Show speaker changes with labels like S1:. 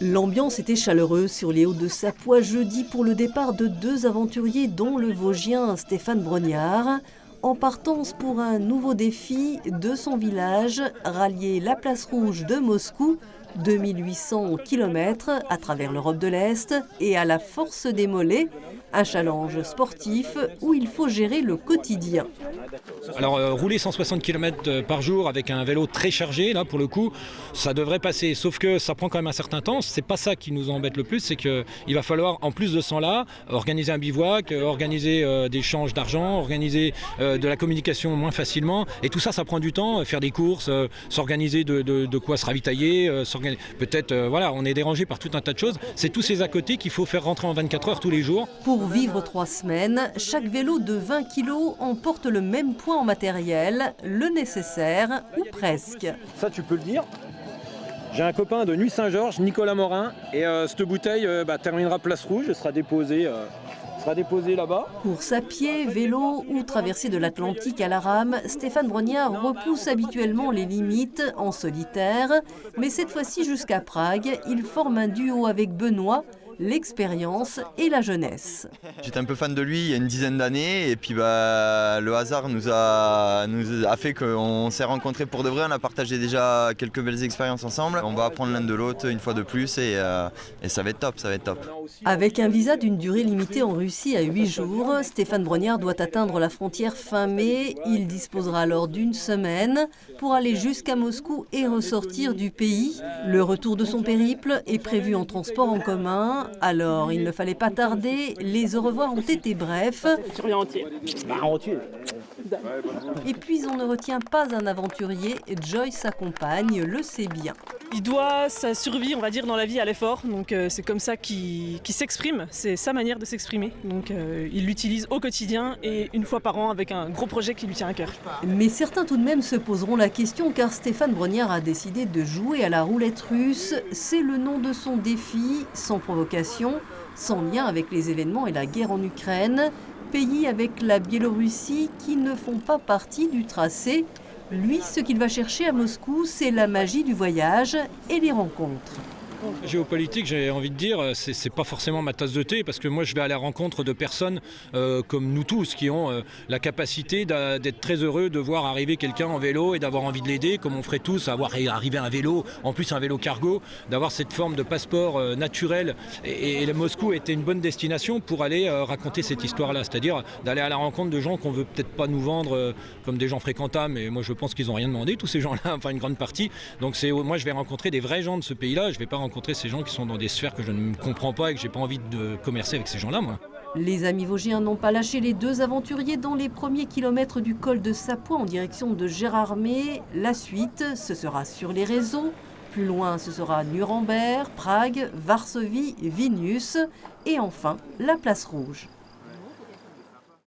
S1: L'ambiance était chaleureuse sur les hauts de Sapois jeudi pour le départ de deux aventuriers dont le Vosgien Stéphane Brognard, en partance pour un nouveau défi de son village, rallier la place rouge de Moscou, 2800 km à travers l'Europe de l'Est, et à la force des mollets, un challenge sportif où il faut gérer le quotidien.
S2: Alors rouler 160 km par jour avec un vélo très chargé, là pour le coup, ça devrait passer. Sauf que ça prend quand même un certain temps. C'est pas ça qui nous embête le plus, c'est qu'il va falloir, en plus de ça là, organiser un bivouac, organiser des changes d'argent, organiser de la communication moins facilement. Et tout ça, ça prend du temps. Faire des courses, s'organiser de quoi se ravitailler, peut-être, voilà, on est dérangé par tout un tas de choses. C'est tous ces à côté qu'il faut faire rentrer en 24 heures tous les jours.
S1: Pour vivre 3 semaines, chaque vélo de 20 kg emporte le même poids en matériel, le nécessaire ou presque.
S3: Ça, tu peux le dire. J'ai un copain de Nuit Saint-Georges, Nicolas Morin, et cette bouteille terminera place rouge, sera déposée là-bas.
S1: Course à pied, vélo ou traversée de l'Atlantique à la rame, Stéphane Brognard repousse habituellement les limites en solitaire, mais cette fois-ci jusqu'à Prague, il forme un duo avec Benoît, l'expérience et la jeunesse.
S4: J'étais un peu fan de lui il y a une dizaine d'années et puis le hasard nous a fait qu'on s'est rencontrés pour de vrai. On a partagé déjà quelques belles expériences ensemble. On va apprendre l'un de l'autre une fois de plus et ça va être top, ça va être top.
S1: Avec un visa d'une durée limitée en Russie à 8 jours, Stéphane Brognard doit atteindre la frontière fin mai. Il disposera alors d'une semaine pour aller jusqu'à Moscou et ressortir du pays. Le retour de son périple est prévu en transport en commun. Alors, il ne fallait pas tarder, les au revoir ont été brefs.
S5: Tu reviens entier.
S3: Entier.
S1: Et puis, on ne retient pas un aventurier, Joy, sa compagne, le sait bien.
S5: Il doit sa survie, on va dire, dans la vie à l'effort. Donc c'est comme ça qu'il s'exprime, c'est sa manière de s'exprimer. Donc il l'utilise au quotidien et une fois par an avec un gros projet qui lui tient à cœur.
S1: Mais certains tout de même se poseront la question car Stéphane Brognard a décidé de jouer à la roulette russe. C'est le nom de son défi, sans provocation, sans lien avec les événements et la guerre en Ukraine. Pays avec la Biélorussie qui ne font pas partie du tracé. Lui, ce qu'il va chercher à Moscou, c'est la magie du voyage et les rencontres.
S2: Géopolitique, j'ai envie de dire, c'est pas forcément ma tasse de thé parce que moi je vais à la rencontre de personnes comme nous tous qui ont la capacité d'être très heureux de voir arriver quelqu'un en vélo et d'avoir envie de l'aider comme on ferait tous, avoir arrivé un vélo, en plus un vélo cargo, d'avoir cette forme de passeport naturel et Moscou était une bonne destination pour aller raconter cette histoire-là, c'est-à-dire d'aller à la rencontre de gens qu'on veut peut-être pas nous vendre comme des gens fréquentables, mais moi je pense qu'ils n'ont rien demandé, tous ces gens-là, enfin une grande partie, donc moi je vais rencontrer des vrais gens de ce pays-là, je vais pas rencontrer ces gens qui sont dans des sphères que je ne comprends pas et que j'ai pas envie de commercer avec ces gens-là, moi.
S1: Les amis vosgiens n'ont pas lâché les deux aventuriers dans les premiers kilomètres du col de Sapois en direction de Gérardmer. La suite, ce sera sur les réseaux. Plus loin, ce sera Nuremberg, Prague, Varsovie, Vilnius et enfin la place rouge.